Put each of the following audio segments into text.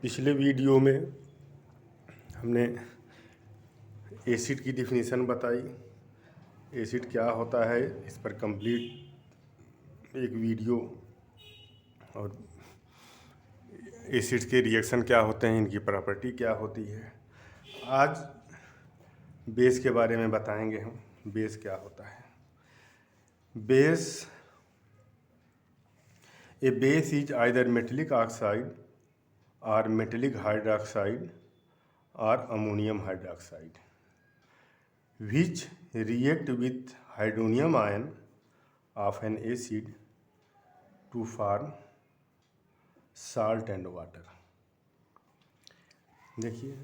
पिछले वीडियो में हमने एसिड की डिफिनीशन बताई। एसिड क्या होता है इस पर कंप्लीट एक वीडियो, और एसिड के रिएक्शन क्या होते हैं, इनकी प्रॉपर्टी क्या होती है। आज बेस के बारे में बताएंगे हम। बेस क्या होता है। Base, A base is either metallic oxide or metallic hydroxide or ammonium hydroxide which react with hydronium ion of an acid to form salt and water। देखिए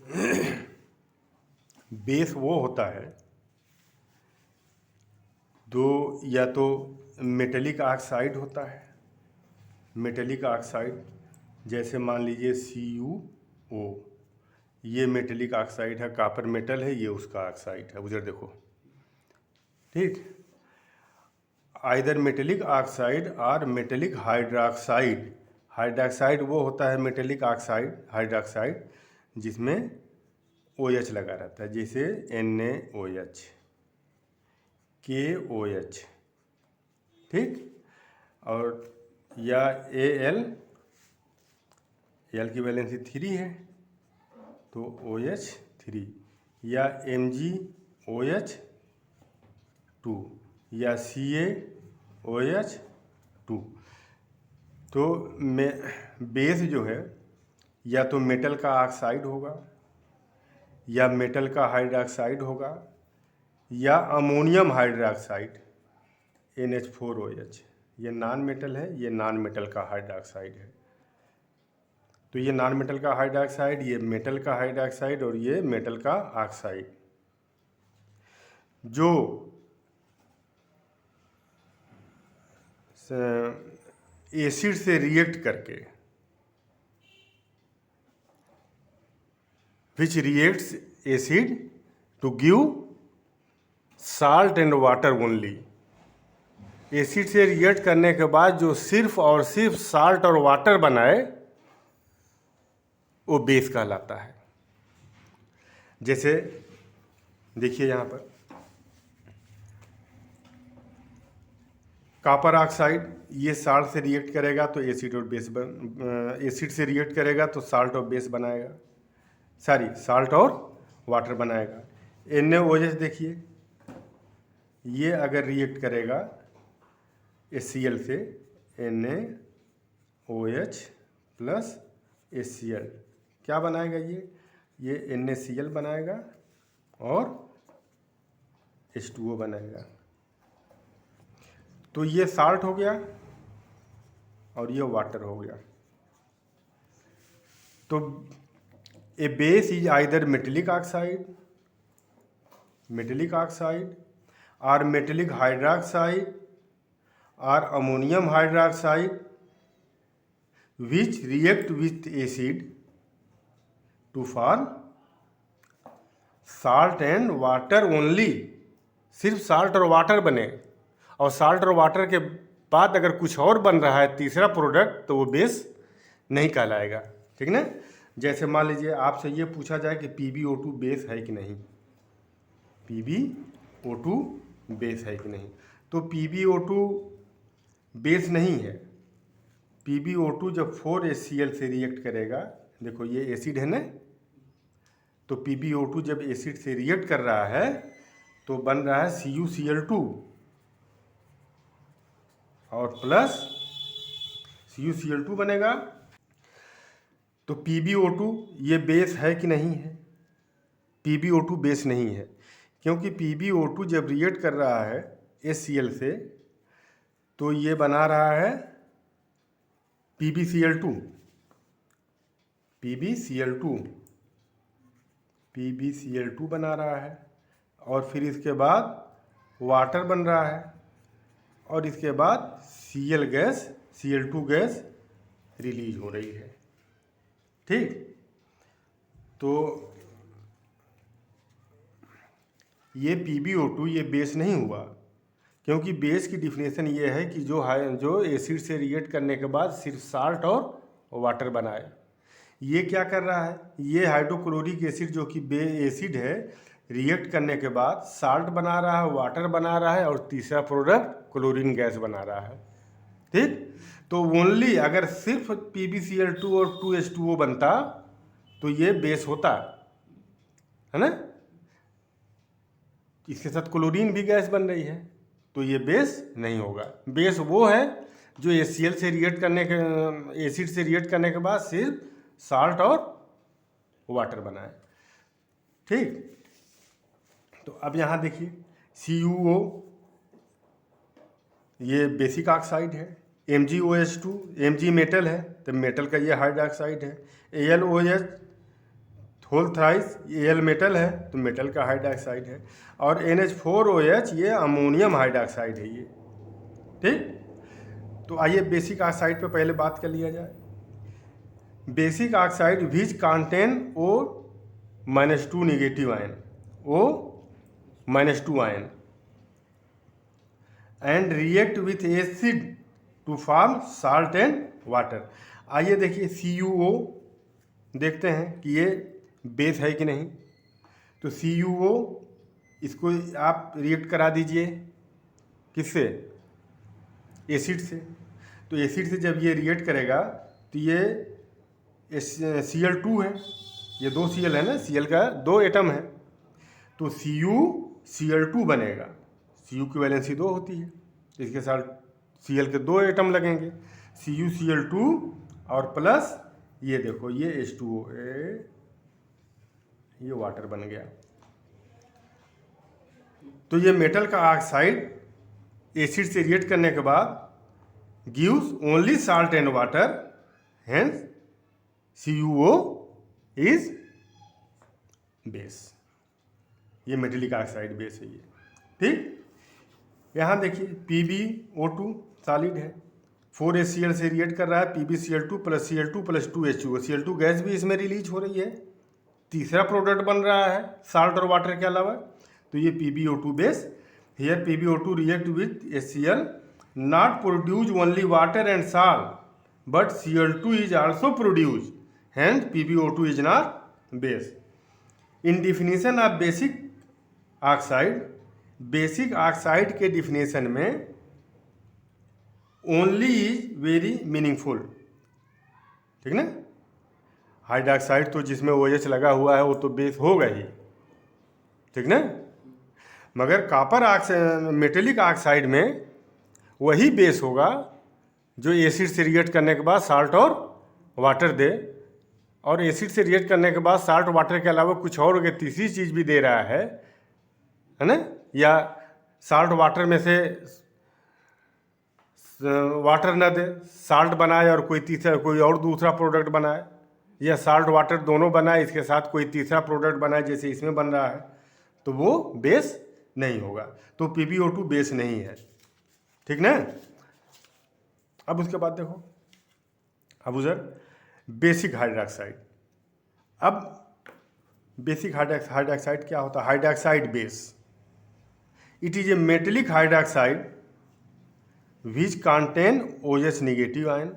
बेस वो होता है दो, या तो मेटेलिक ऑक्साइड होता है। मेटेलिक ऑक्साइड जैसे मान लीजिए CuO, ये मेटेलिक ऑक्साइड है, कॉपर मेटल है, ये उसका ऑक्साइड है। उधर देखो, ठीक। आइदर मेटेलिक ऑक्साइड और मेटेलिक हाइड्रोक्साइड। हाइड्रोक्साइड वो होता है मेटेलिक ऑक्साइड, हाइड्रोक्साइड जिसमें OH लगा रहता है, जैसे NaOH, KOH, ठीक। और या Al की वैलेंसी 3 है तो OH3, या MgOH2 या CaOH2। तो बेस जो है या तो मेटल का ऑक्साइड होगा, या मेटल का हाइड्रोक्साइड होगा, या अमोनियम हाइड्रोक्साइड NH4OH। ये नॉन मेटल है, ये नॉन मेटल का हाइड्रोक्साइड है। तो ये नॉन मेटल का हाइड्रोक्साइड, ये मेटल का हाइड्रोक्साइड, और ये मेटल का ऑक्साइड जो एसिड से रिएक्ट करके, which reacts acid to give salt and water only. Acid से रिएक्ट करने के बाद जो सिर्फ और सिर्फ साल्ट और वाटर बनाए वो बेस कहलाता है। जैसे देखिए यहाँ पर कॉपर ऑक्साइड, ये साल्ट से रिएक्ट करेगा तो एसिड और बेस एसिड से रिएक्ट करेगा तो साल्ट और बेस बनाएगा, साल्ट और वाटर बनाएगा। NaOH देखिए, ये अगर रिएक्ट करेगा HCl से, NaOH प्लस HCl क्या बनाएगा, ये NaCl बनाएगा और H2O बनाएगा। तो ये साल्ट हो गया और ये वाटर हो गया। तो a base is either metallic oxide और मेटेलिक हाइड्रोक्साइड और ammonium hydroxide which react with acid to form salt and water only। सिर्फ साल्ट और वाटर बने, और साल्ट और वाटर के बाद अगर कुछ और बन रहा है तीसरा प्रोडक्ट तो वो बेस नहीं कहलाएगा, ठीक ना। जैसे मान लीजिए आपसे ये पूछा जाए कि PbO2 बेस है कि नहीं, PbO2 बेस है कि नहीं, तो PbO2 बेस नहीं है। PbO2 जब 4HCl से रिएक्ट करेगा, देखो ये एसिड है ना, तो PbO2 जब एसिड से रिएक्ट कर रहा है तो बन रहा है CuCl2 और प्लस CuCl2 बनेगा। तो PbO2 ये बेस है कि नहीं है, PbO2 बेस नहीं है, क्योंकि PbO2 जब रिएक्ट कर रहा है HCl से तो ये बना रहा है PbCl2 बना रहा है, और फिर इसके बाद वाटर बन रहा है, और इसके बाद Cl2 गैस रिलीज हो रही है, ठीक। तो ये PbO2 ये बेस नहीं हुआ, क्योंकि बेस की डिफिनेशन ये है कि जो एसिड से रिएक्ट करने के बाद सिर्फ साल्ट और वाटर बनाए। ये क्या कर रहा है, ये हाइड्रोक्लोरिक एसिड जो कि एसिड है, रिएक्ट करने के बाद साल्ट बना रहा है, वाटर बना रहा है, और तीसरा प्रोडक्ट क्लोरीन गैस बना रहा है। ठीक, तो ओनली अगर सिर्फ PbCl2 और 2H2O बनता तो ये बेस होता है ना, इसके साथ क्लोरीन भी गैस बन रही है, तो ये बेस नहीं होगा। बेस वो है जो HCl से रिएक्ट करने के, एसिड से रिएक्ट करने के बाद सिर्फ साल्ट और वाटर बनाए। ठीक, तो अब यहाँ देखिए CuO ये बेसिक ऑक्साइड है, MgOH2 Mg मेटल है, तो मेटल का ये हाइड्रोक्साइड है, AlOH whole thrice Al metal है, तो मेटल का हाइड्रोक्साइड है, और NH4OH ये अमोनियम हाइड्रोक्साइड है ये। ठीक, तो आइए बेसिक ऑक्साइड पे पहले बात कर लिया जाए। Basic oxide which contain O-2 negative ion, O-2 ion and react with acid to form salt and water. आइए देखिए CuO देखते हैं कि ये बेस है कि नहीं। तो CuO इसको आप रिएक्ट करा दीजिए किससे, एसिड से। तो एसिड से जब ये रिएक्ट करेगा तो ये Cl2 है, ये 2 Cl है ना, Cl का 2 एटम है, तो CuCl2 बनेगा। Cu की वैलेंसी 2 होती है, इसके साथ Cl के 2 एटम लगेंगे, CuCl2 और प्लस ये देखो ये H2O, ये वाटर बन गया। तो ये मेटल का ऑक्साइड एसिड से रिएक्ट करने के बाद gives only salt and water, hence CuO is base. ये मेटेलिक ऑक्साइड बेस है ये। ठीक, यहाँ देखिए PbO2 सॉलिड है, 4HCl से रिएक्ट कर रहा है, PbCl2 plus Cl2 plus 2H2O, Cl2 gas भी इसमें रिलीज हो रही है, तीसरा प्रोडक्ट बन रहा है साल्ट और वाटर के अलावा, तो ये PbO2 base. Here PbO2 react with HCl not produce only water and salt but Cl2 is also produce, hence PbO2 is not base. In definition of basic oxide, basic oxide के definition में only is very meaningful. ठीक ना, hydroxide तो जिसमें OH लगा हुआ है वो तो बेस होगा ही, ठीक ना, मगर कॉपर ऑक्साइड, मेटेलिक ऑक्साइड में वही बेस होगा जो एसिड से रिएक्ट करने के बाद साल्ट और वाटर दे, और एसिड से रिएक्ट करने के बाद साल्ट वाटर के अलावा कुछ और के तीसरी चीज़ भी दे रहा है ना, या साल्ट वाटर में से वाटर न दे, साल्ट बनाए और कोई तीसरा कोई और दूसरा प्रोडक्ट बनाए, या साल्ट वाटर दोनों बनाए इसके साथ कोई तीसरा प्रोडक्ट बनाए जैसे इसमें बन रहा है, तो वो बेस नहीं होगा। तो PbO2 बेस नहीं है। ठीक ना, अब उसके बाद देखो, अब उधर बेसिक हाइड्रोक्साइड। अब बेसिक हाइड्रोक्साइड क्या होता है, hydroxide base. It is a metallic hydroxide which contain OH negative ion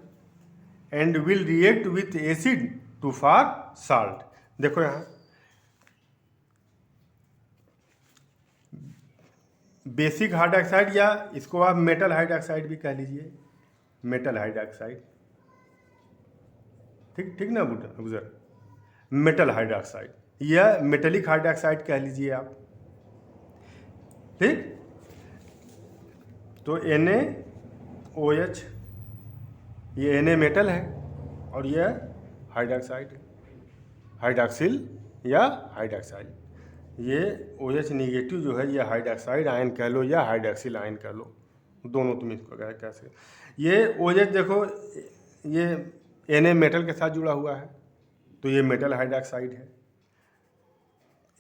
and will react with acid to form salt। देखो यहाँ बेसिक हाइड्रोक्साइड, या इसको आप मेटल हाइड्रोक्साइड भी कह लीजिए, मेटल हाइड्रोक्साइड। ठीक ठीक ना बुजर, मेटल हाइड्रोक्साइड या मेटेलिक हाइड्रोक्साइड कह लीजिए आप। ठीक, तो NaOH, ये Na मेटल है और ये हाइड्रोक्साइड, हाइड्रोक्सिल या हाइड्रोक्साइड। ये OH निगेटिव जो है ये हाइड्रोक्साइड आयन कह लो या हाइड्रोक्सिल आयन कह लो, दोनों तुम इसको कह सकते। ये OH देखो ये Na मेटल के साथ जुड़ा हुआ है, तो ये मेटल हाइड्रोक्साइड है।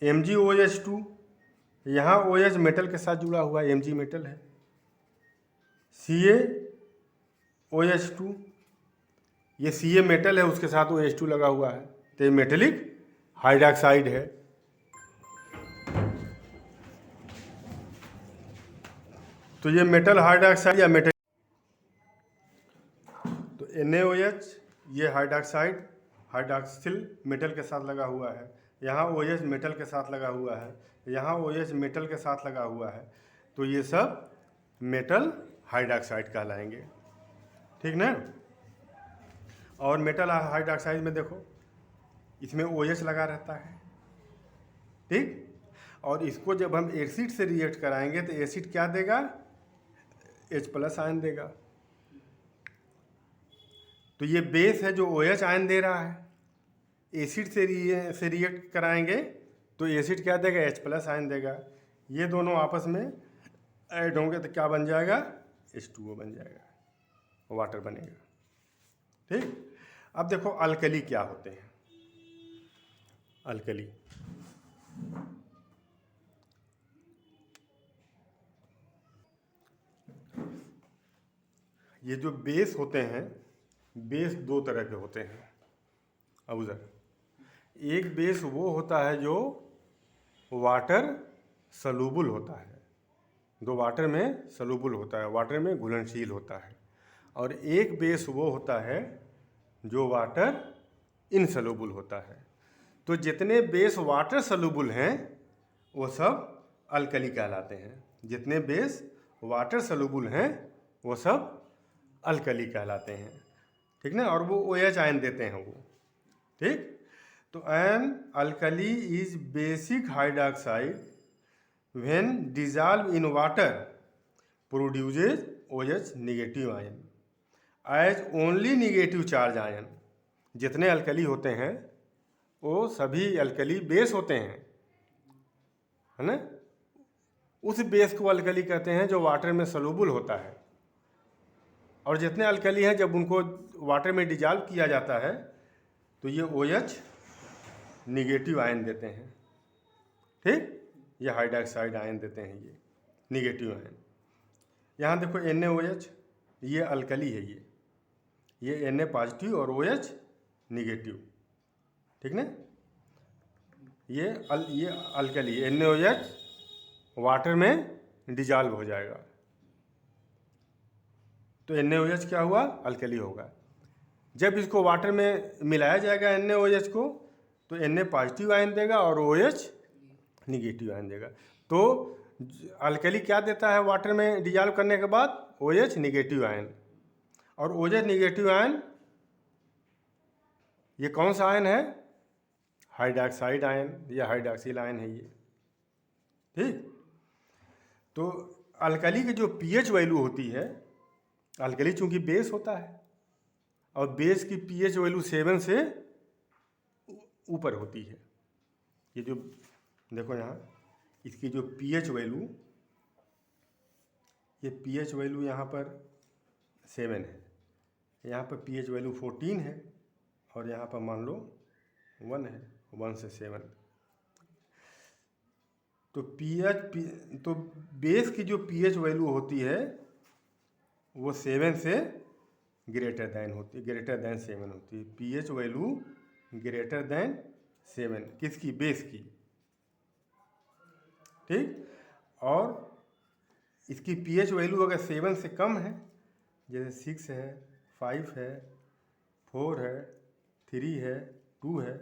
MgOH2, यहाँ OH मेटल के साथ जुड़ा हुआ है, Mg मेटल है। CaOH2, ये Ca मेटल है, उसके साथ OH2 लगा हुआ है, तो ये मेटेलिक हाइड्रोक्साइड है। तो ये मेटल हाइड्रोक्साइड या मेटल, तो NaOH ये हाइड्रोक्साइड हाइड्रॉक्सिल मेटल के साथ लगा हुआ है, यहाँ OH मेटल के साथ लगा हुआ है, यहाँ OH मेटल के साथ लगा हुआ है, तो ये सब मेटल हाइड्रॉक्साइड कहलाएंगे। ठीक ना। और मेटल हाइड्रॉक्साइड में देखो इसमें OH लगा रहता है। ठीक। और इसको जब हम एसिड से रिएक्ट कराएंगे तो एसिड क्या देगा, H+ आयन देगा। तो ये बेस है जो OH आयन दे रहा है। एसिड से रिएक्ट कराएंगे तो एसिड क्या देगा, H+ आयन देगा। ये दोनों आपस में ऐड होंगे तो क्या बन जाएगा, H2O बन जाएगा, वाटर बनेगा। ठीक। अब देखो अल्कली क्या होते हैं। अल्कली ये जो बेस होते हैं, बेस दो तरह के होते हैं। अब उधर एक बेस वो होता है जो वाटर सलूबल होता है, जो वाटर में सलूबल होता है, वाटर में घुलनशील होता है। और एक बेस वो होता है जो वाटर इनसलूबल होता है। तो जितने बेस वाटर सलूबल हैं वो सब अल्कली कहलाते हैं। जितने बेस वाटर सलूबल हैं वो सब अल्कली कहलाते हैं। ठीक ना। और वो OH आयन देते हैं वो। ठीक। तो an alkali is basic hydroxide when dissolve in water produces OH negative ion as only negative charge ion. जितने अल्कली होते हैं वो सभी अल्कली बेस होते हैं, है ना। उस बेस को अल्कली कहते हैं जो वाटर में सलूबल होता है। और जितने अल्कली हैं जब उनको वाटर में डिजॉल्व किया जाता है तो ये OH निगेटिव आयन देते हैं। ठीक। ये हाइड्रॉक्साइड आयन देते हैं, ये निगेटिव आयन। यहाँ देखो NaOH, ये अल्कली है, ये Na पॉजिटिव और OH निगेटिव। ठीक ना। ये अल्कली NaOH वाटर में डिजॉल्व हो जाएगा तो NaOH क्या हुआ, अल्कली होगा। जब इसको वाटर में मिलाया जाएगा NaOH को तो Na पॉजिटिव आयन देगा और OH निगेटिव आयन देगा। तो अल्कली क्या देता है वाटर में डिजॉल्व करने के बाद, OH निगेटिव आयन। और OH निगेटिव आयन ये कौन सा आयन है, हाइड्रॉक्साइड आयन या हाइड्रॉक्सिल आयन है ये। ठीक। तो अल्कली की जो pH वैल्यू होती है, अल्कली चूंकि बेस होता है और बेस की pH वैल्यू 7 से ऊपर होती है। ये जो देखो यहाँ इसकी जो pH वैल्यू, ये pH वैल्यू यहाँ पर 7 है, यहाँ पर pH वैल्यू 14 है और यहाँ पर मान लो 1 है, 1 से 7। तो तो बेस की जो pH वैल्यू होती है वो 7 से ग्रेटर दैन होती है, ग्रेटर दैन 7 होती है। pH वैल्यू ग्रेटर दैन 7 किसकी, बेस की। ठीक। और इसकी pH वैल्यू अगर 7 से कम है, जैसे 6 है, 5 है, 4 है, 3 है, 2 है,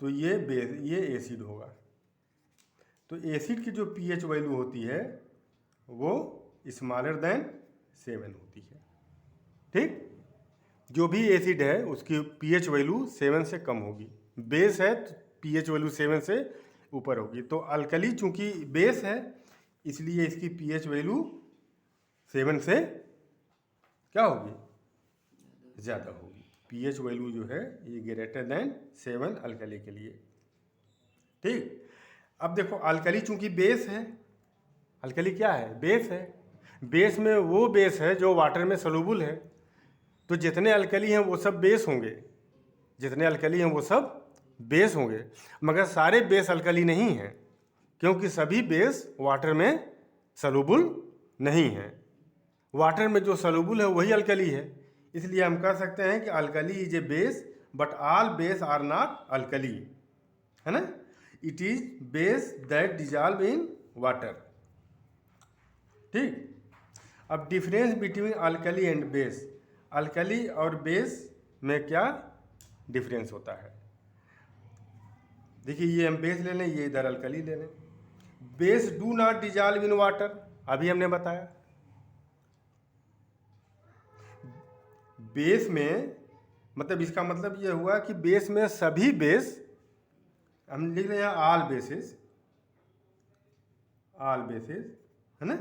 तो ये एसिड होगा। तो एसिड की जो pH वैल्यू होती है वो स्मॉलर दैन 7 होती है। ठीक। जो भी एसिड है उसकी pH वैल्यू 7 से कम होगी। बेस है तो pH वैल्यू 7 से ऊपर होगी। तो अल्कली चूंकि बेस है इसलिए इसकी pH वैल्यू 7 से क्या होगी, ज़्यादा होगी। pH वैल्यू जो है ये ग्रेटर दैन 7 अल्कली के लिए। ठीक। अब देखो अल्कली चूंकि बेस है, अल्कली क्या है, बेस है। बेस में वो बेस है जो वाटर में सलूबल है। तो जितने अल्कली हैं वो सब बेस होंगे, जितने अल्कली हैं वो सब बेस होंगे। मगर सारे बेस अल्कली नहीं हैं क्योंकि सभी बेस वाटर में सलूबल नहीं हैं। वाटर में जो सलूबल है वही अल्कली है। इसलिए हम कह सकते हैं कि alkali is a base but all base are not alkali, है ना। It is base that dissolve in water. ठीक। अब difference between alkali and base, alkali और बेस में क्या डिफरेंस होता है। देखिए ये हम बेस ले लें, ये इधर अल्कली ले लें। Base do not dissolve in water, अभी हमने बताया। बेस में मतलब इसका मतलब ये हुआ कि बेस में सभी बेस, हम लिख रहे हैं ऑल बेसिस, ऑल बेसिस है ना,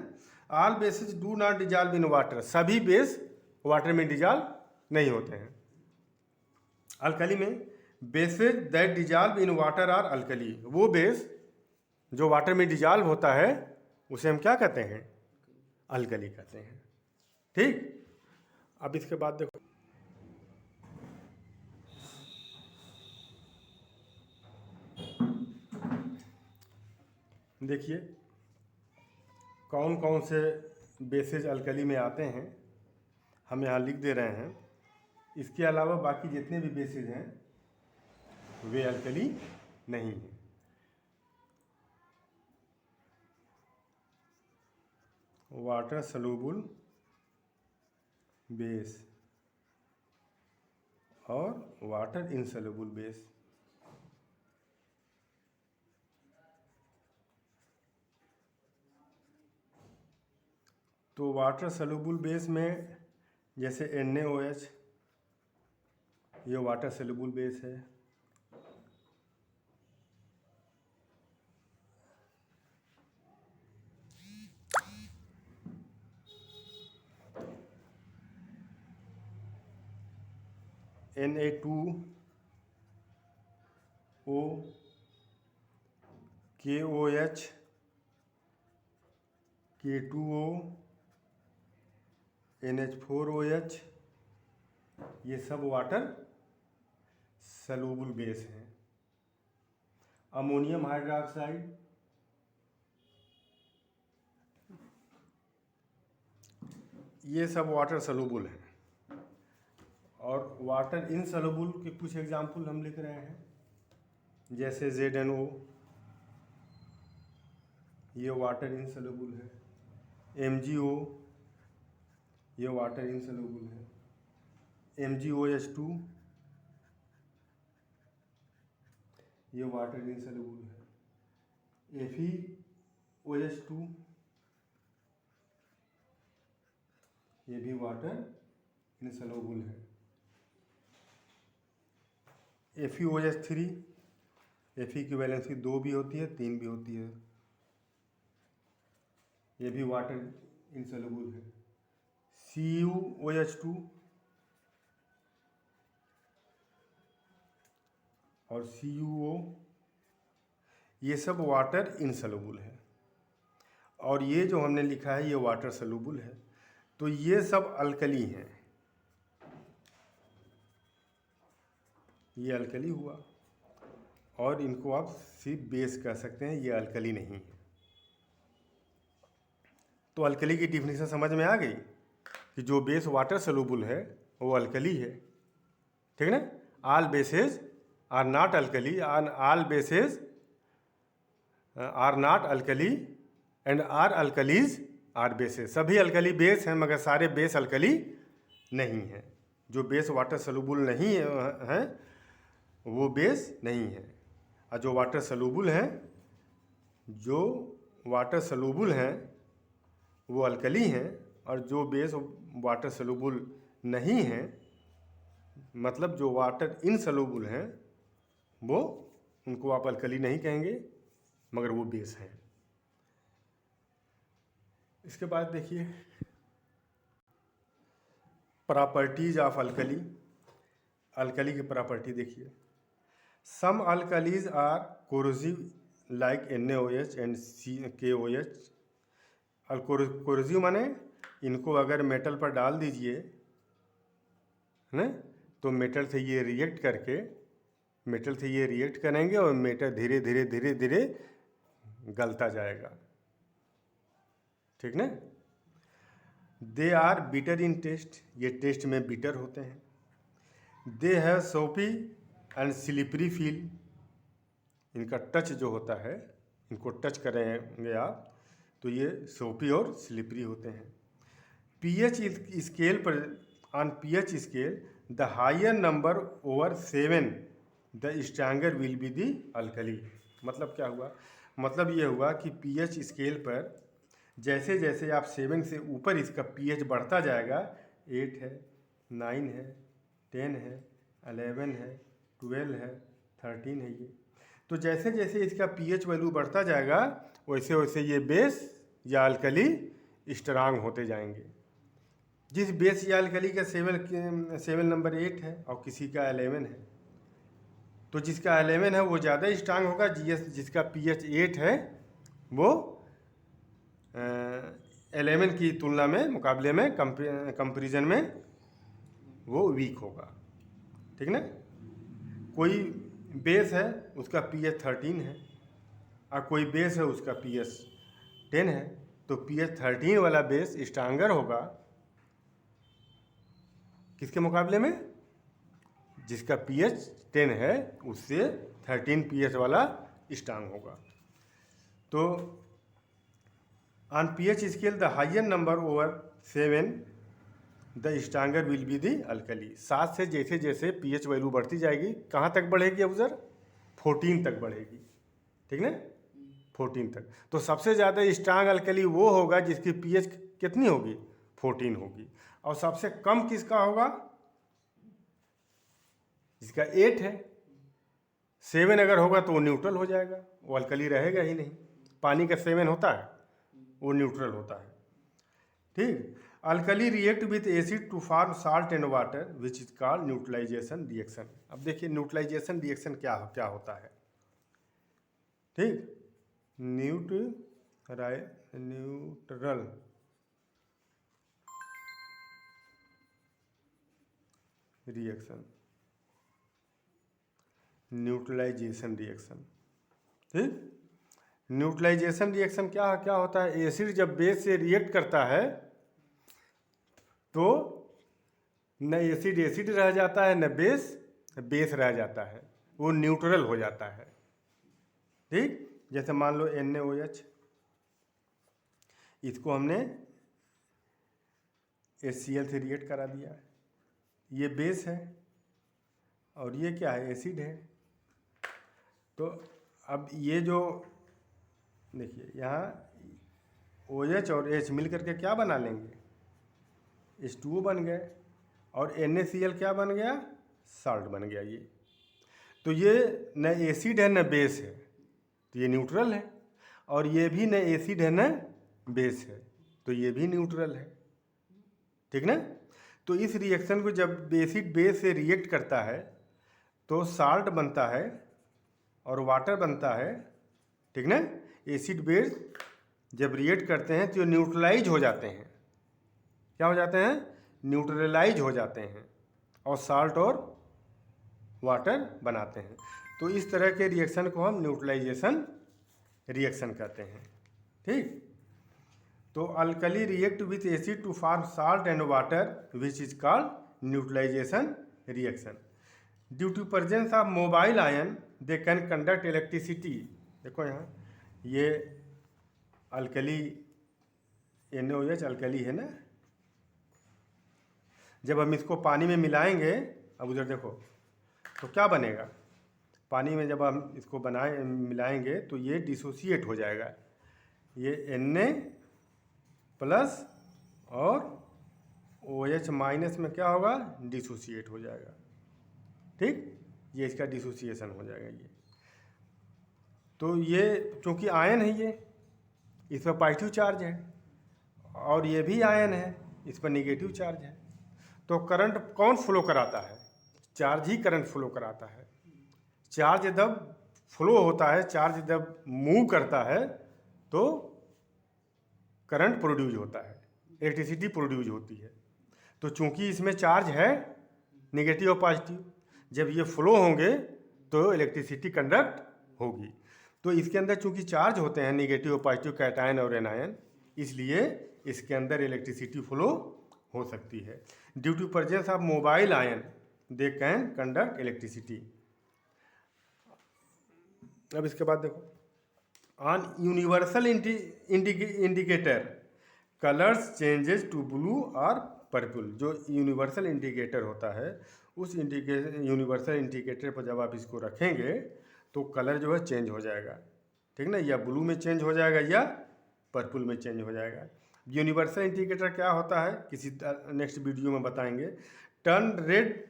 all basis do not dissolve in water, सभी बेस वाटर में डिजॉल्व नहीं होते हैं। अल्कली में bases that dissolve in water are alkali, वो बेस जो वाटर में डिजॉल्व होता है उसे हम क्या कहते हैं? अल्कली कहते हैं। ठीक, अब इसके बाद देखो, देखिए कौन कौन से बेसेज अल्कली में आते हैं, हम यहाँ लिख दे रहे हैं। इसके अलावा बाकी जितने भी बेसेज हैं वे अल्कली नहीं हैं। वाटर सलूबल बेस और वाटर इनसलूबल बेस। तो वाटर सलूबल बेस में जैसे NaOH, ये वाटर सलूबल बेस है। Na2O, KOH, K2O, NH4OH, ये सब वाटर सलूबल बेस हैं। अमोनियम हाइड्रोक्साइड, ये सब वाटर सलूबल हैं। और वाटर इनसलूबल के कुछ एग्जाम्पल हम लिख रहे हैं, जैसे ZNO, ये वाटर इनसलूबल है। MgO, ये वाटर इनसलूबल है। MgOH2, ये वाटर इनसलूबल है। FeOH2, ये भी वाटर इनसलूबल है। FeOH3, Fe की वैलेंसी 2 भी होती है, 3 भी होती है, ये भी वाटर इनसलूबल है। CuOH2 और CuO, ये सब वाटर इनसलूबल है। और ये जो हमने लिखा है ये वाटर सलूबल है। तो ये सब अल्कली हैं, ये अल्कली हुआ, और इनको आप सिर्फ बेस कह सकते हैं, ये अल्कली नहीं है। तो अल्कली की डिफिनीशन समझ में आ गई कि जो बेस वाटर सलूबल है वो अल्कली है। ठीक है ना? All bases are not alkali, all bases are not alkali and are alkalis are bases, सभी अल्कली बेस हैं मगर सारे बेस अल्कली नहीं हैं। जो बेस वाटर सलूबल नहीं है वो बेस नहीं है, और जो वाटर सलूबल हैं, जो वाटर सलूबल हैं वो अल्कली हैं, और जो बेस वाटर सलूबल नहीं हैं, मतलब जो वाटर इनसलूबल हैं, वो उनको आप अल्कली नहीं कहेंगे मगर वो बेस हैं। इसके बाद देखिए प्रॉपर्टीज ऑफ अल्कली। अल्कली की प्रॉपर्टी देखिए, some alkalis are corrosive like NaOH and KOH। और कोरोसिव माने इनको अगर मेटल पर डाल दीजिए है ना, तो मेटल से ये रिएक्ट करेंगे और मेटल धीरे धीरे धीरे धीरे गलता जाएगा। ठीक ना? They are bitter in taste, ये टेस्ट में बिटर होते हैं। They have soapy and slippery feel, इनका टच जो होता है, इनको टच करेंगे आप तो ये सोपी और स्लिपरी होते हैं। pH स्केल पर, on pH scale the higher number over 7 the stronger will be the alkali. मतलब क्या हुआ? मतलब ये हुआ कि पीएच स्केल पर जैसे जैसे आप 7 से ऊपर इसका पीएच बढ़ता जाएगा, 8 है, 9 है, 10 है, 11 है, 12 है, 13 है, ये तो जैसे जैसे इसका पीएच वैल्यू बढ़ता जाएगा वैसे वैसे ये बेस या अल्कली स्ट्रांग होते जाएंगे। जिस बेस या अल्कली का 7 नंबर 8 है और किसी का 11 है, तो जिसका 11 है वो ज़्यादा स्ट्रांग होगा, जिसका पीएच 8 है वो 11 की तुलना में, मुकाबले में, कंपेरिजन में वो वीक होगा। ठीक ना? कोई बेस है उसका पीएच 13 है और कोई बेस है उसका पीएच 10 है, तो पीएच 13 वाला बेस स्ट्रांगर होगा किसके मुकाबले में? जिसका पीएच 10 है उससे 13 पीएच वाला स्ट्रांग होगा। तो on pH scale the higher number over 7 the stronger will be the alkali. 7 से जैसे जैसे पीएच वैल्यू बढ़ती जाएगी, कहाँ तक बढ़ेगी अबूजर? 14 तक बढ़ेगी। ठीक ना? 14 तक। तो सबसे ज़्यादा स्ट्रांग अल्कली वो होगा जिसकी पीएच कितनी होगी? 14 होगी। और सबसे कम किसका होगा? जिसका 8 है। 7 अगर होगा तो वो न्यूट्रल हो जाएगा, वो अल्कली रहेगा ही नहीं। पानी का 7 होता है, वो न्यूट्रल होता है। ठीक? Alkali react with acid to form salt and water which is called neutralisation reaction. अब देखिए न्यूट्रलाइजेशन रिएक्शन क्या होता है। ठीक? Neutral reaction, neutralisation reaction. ठीक? न्यूट्रलाइजेशन रिएक्शन क्या होता है? एसिड जब बेस से रिएक्ट करता है तो न एसिड रह जाता है, न बेस रह जाता है, वो न्यूट्रल हो जाता है। ठीक? जैसे मान लो NaOH, इसको हमने HCl से रिएक्ट करा दिया, ये बेस है और ये क्या है? एसिड है। तो अब ये जो देखिए यहाँ OH और H मिल करके क्या बना लेंगे? H2O बन गए और NaCl क्या बन गया? साल्ट बन गया। ये तो ये न एसिड है न बेस है, तो ये न्यूट्रल है। और ये भी न एसिड है न बेस है, तो ये भी न्यूट्रल है। ठीक ना? तो इस रिएक्शन को जब एसिड बेस से रिएक्ट करता है तो साल्ट बनता है और वाटर बनता है। ठीक ना? एसिड बेस जब रिएक्ट करते हैं तो न्यूट्रलाइज हो जाते हैं। क्या हो जाते हैं? न्यूट्रलाइज हो जाते हैं और साल्ट और वाटर बनाते हैं। तो इस तरह के रिएक्शन को हम न्यूट्रलाइजेशन रिएक्शन कहते हैं। ठीक? तो alkali react with acid to form salt and water which is called neutralisation reaction. Due to presence of mobile ion they can conduct electricity. देखो यहाँ ये अल्कली NaOH अल्कली है ना, जब हम इसको पानी में मिलाएंगे, अब उधर देखो तो क्या बनेगा? पानी में जब हम इसको मिलाएंगे तो ये डिसोसिएट हो जाएगा। ये Na प्लस और OH माइनस में क्या होगा? डिसोसिएट हो जाएगा। ठीक? ये इसका डिसोसिएशन हो जाएगा। ये तो ये चूँकि आयन है, ये इस पर पॉजिटिव चार्ज है और ये भी आयन है, इस पर निगेटिव चार्ज है। तो करंट कौन फ्लो कराता है? चार्ज ही करंट फ्लो कराता है। चार्ज जब फ्लो होता है, चार्ज जब मूव करता है तो करंट प्रोड्यूस होता है, इलेक्ट्रिसिटी प्रोड्यूस होती है। तो चूंकि इसमें चार्ज है निगेटिव और पॉजिटिव, जब ये फ्लो होंगे तो इलेक्ट्रिसिटी कंडक्ट होगी। तो इसके अंदर चूंकि चार्ज होते हैं निगेटिव और पॉजिटिव, कैटायन और एनायन, इसलिए इसके अंदर इलेक्ट्रिसिटी फ्लो हो सकती है। Due to presence of mobile ion they can conduct electricity. अब इसके बाद देखो, on universal indicator colours changes to blue और पर्पल। जो यूनिवर्सल इंडिकेटर होता है उस यूनिवर्सल इंडिकेटर पर जब आप इसको रखेंगे तो कलर जो है चेंज हो जाएगा, ठीक ना, या ब्लू में चेंज हो जाएगा या पर्पल में चेंज हो जाएगा। यूनिवर्सल इंडिकेटर क्या होता है किसी नेक्स्ट वीडियो में बताएंगे। Turn red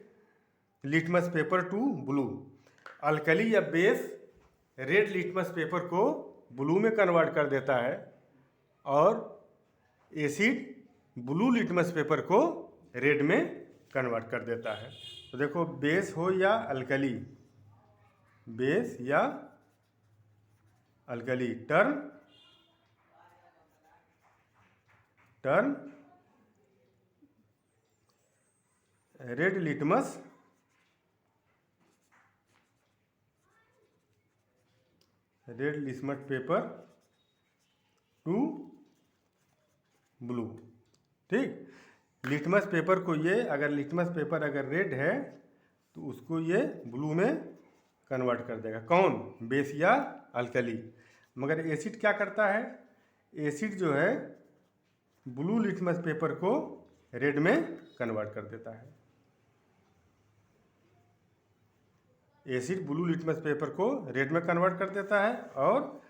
litmus paper two blue, alkali या बेस रेड लिटमस पेपर को ब्लू में कन्वर्ट कर देता है और एसिड ब्लू लिटमस पेपर को रेड में कन्वर्ट कर देता है। तो देखो बेस हो या अल्कली, बेस या alkali, turn red litmus paper two blue, ठीक। लिटमस पेपर को ये अगर लिटमस पेपर अगर रेड है तो उसको ये ब्लू में कन्वर्ट कर देगा, कौन, बेस या अल्कली। मगर एसिड क्या करता है, एसिड जो है ब्लू लिटमस पेपर को रेड में कन्वर्ट कर देता है। एसिड ब्लू लिटमस पेपर को रेड में कन्वर्ट कर देता है और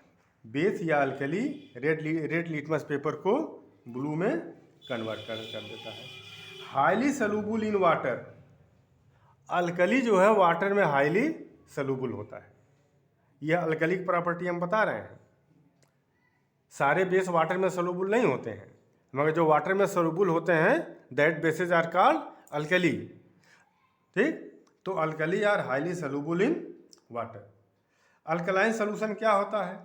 बेस या अल्कली रेड लिटमस पेपर को ब्लू में कन्वर्ट कर देता है। Highly soluble in water, alkali जो है वाटर में हाईली सलूबुल होता है। यह अल्कली की प्रॉपर्टी हम बता रहे हैं। सारे बेस वाटर में सलूबुल नहीं होते हैं, मगर जो वाटर में सलूबुल होते हैं that bases are called alkali, ठीक। तो alkali are highly soluble in water. Alkaline solution क्या होता है,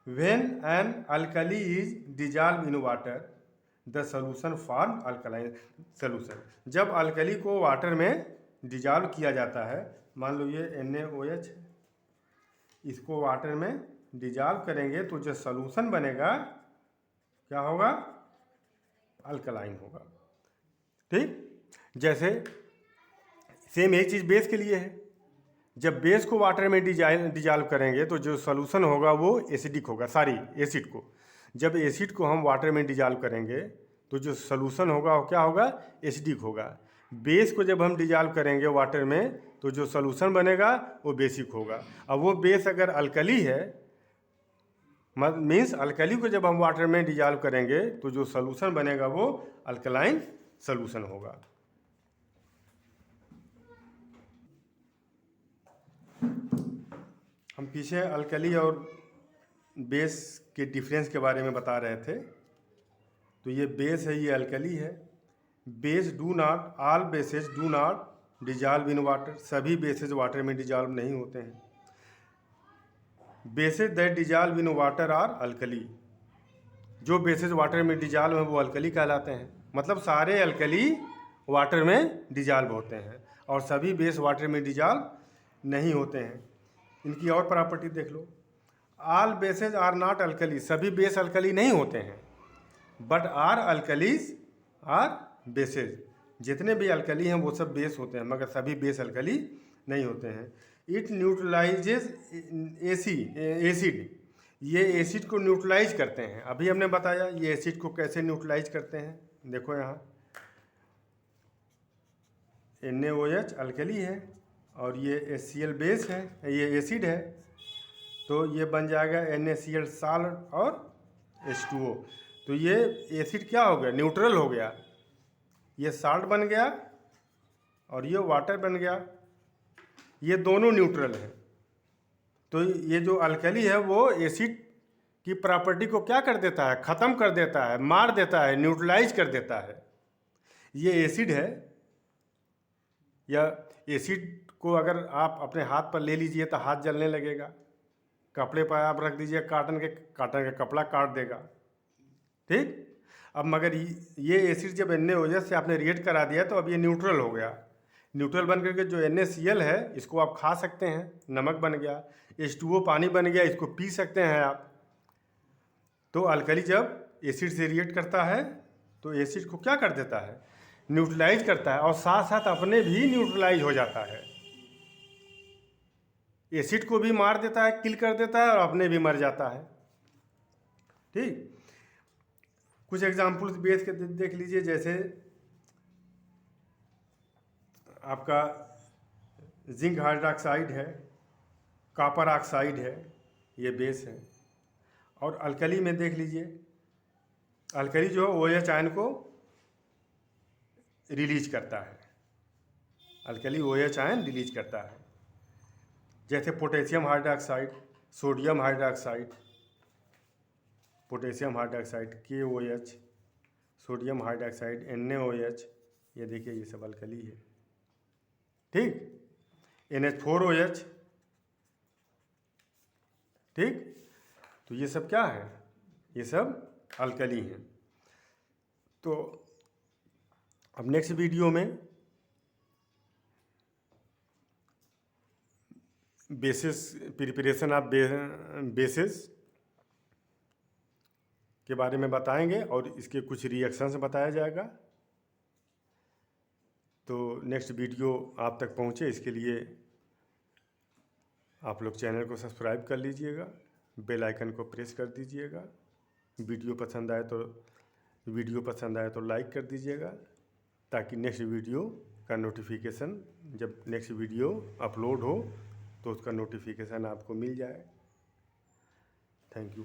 when an alkali is dissolve in water the solution form alkaline solution. जब अल्कली को वाटर में डिजॉल्व किया जाता है, मान लो ये NaOH है, इसको वाटर में डिजॉल्व करेंगे तो जो सोल्यूशन बनेगा क्या होगा, अल्कलाइन होगा, ठीक। जैसे सेम एक चीज़ बेस के लिए है, जब बेस को वाटर में डिजॉल्व करेंगे तो जो सोल्यूशन होगा वो एसिडिक होगा, एसिड को। जब एसिड को हम वाटर में डिजॉल्व करेंगे तो जो सोल्यूशन होगा वो क्या होगा, एसिडिक होगा। बेस को जब हम डिजॉल्व करेंगे वाटर में तो जो सोल्यूशन बनेगा वो बेसिक होगा। अब वो बेस अगर अल्कली है, मीन्स अल्कली को जब हम वाटर में डिजॉल्व करेंगे तो जो सोल्यूशन बनेगा वो अल्कलाइन सोल्यूशन होगा। हम पीछे अल्कली और बेस के डिफरेंस के बारे में बता रहे थे। तो ये बेस है, ये अल्कली है। Base do not, all bases do not dissolve in water, सभी बेसेस वाटर में डिजॉल्व नहीं होते हैं। Bases that dissolve in water are alkali, जो बेसेस वाटर में डिजॉल्व हैं वो अल्कली कहलाते हैं। मतलब सारे अल्कली वाटर में डिजॉल्व होते हैं और सभी बेस वाटर में डिजॉल्व नहीं होते हैं। इनकी और प्रॉपर्टी देख लो, all bases are not alkali, सभी बेस अल्कली नहीं होते हैं, but are alkalis are bases, जितने भी अल्कली हैं वो सब बेस होते हैं मगर सभी बेस अल्कली नहीं होते हैं। इट न्यूट्रलाइजेज एसिड, ये एसिड को न्यूट्रलाइज करते हैं। अभी हमने बताया ये एसिड को कैसे न्यूट्रलाइज करते हैं। देखो यहाँ NaOH अल्कली है और ये HCl बेस है, ये एसिड है, तो ये बन जाएगा NaCl साल्ट और H2O। तो ये एसिड क्या हो गया, न्यूट्रल हो गया, ये साल्ट बन गया और ये वाटर बन गया, ये दोनों न्यूट्रल हैं। तो ये जो अल्कली है वो एसिड की प्रॉपर्टी को क्या कर देता है, ख़त्म कर देता है, मार देता है, न्यूट्रलाइज कर देता है। ये एसिड है, या एसिड को अगर आप अपने हाथ पर ले लीजिए तो हाथ जलने लगेगा, कपड़े पर आप रख दीजिए काटन के कपड़ा काट देगा, ठीक। अब मगर ये एसिड जब NaOH से आपने रिएक्ट करा दिया तो अब ये न्यूट्रल हो गया, न्यूट्रल बन करके जो NaCl है इसको आप खा सकते हैं, नमक बन गया, H2O पानी बन गया, इसको पी सकते हैं आप। तो अल्कली जब एसिड से रिएक्ट करता है तो एसिड को क्या कर देता है, न्यूट्रलाइज करता है और साथ साथ अपने भी न्यूट्रलाइज हो जाता है। एसिड को भी मार देता है, किल कर देता है और अपने भी मर जाता है, ठीक। कुछ एग्जाम्पल्स बेस के देख लीजिए, जैसे आपका जिंक हाइड्रोक्साइड है, कॉपर ऑक्साइड है, ये बेस है। और अल्कली में देख लीजिए, अल्कली जो है OH आयन को रिलीज करता है, अल्कली OH आयन रिलीज करता है। जैसे potassium hydroxide, sodium hydroxide, potassium hydroxide KOH, sodium hydroxide NaOH, ये देखिए ये सब अल्कली है। ठीक, NH4OH, ठीक। तो ये सब क्या है, ये सब अल्कली हैं। तो अब नेक्स्ट वीडियो में बेसिस, प्रिपरेशन ऑफ बेसिस के बारे में बताएंगे और इसके कुछ रिएक्शंस बताया जाएगा। तो नेक्स्ट वीडियो आप तक पहुँचे, इसके लिए आप लोग चैनल को सब्सक्राइब कर लीजिएगा, बेल आइकन को प्रेस कर दीजिएगा। वीडियो पसंद आए तो लाइक कर दीजिएगा, ताकि नेक्स्ट वीडियो का नोटिफिकेशन, जब नेक्स्ट वीडियो अपलोड हो तो उसका नोटिफिकेशन आपको मिल जाए। Thank you.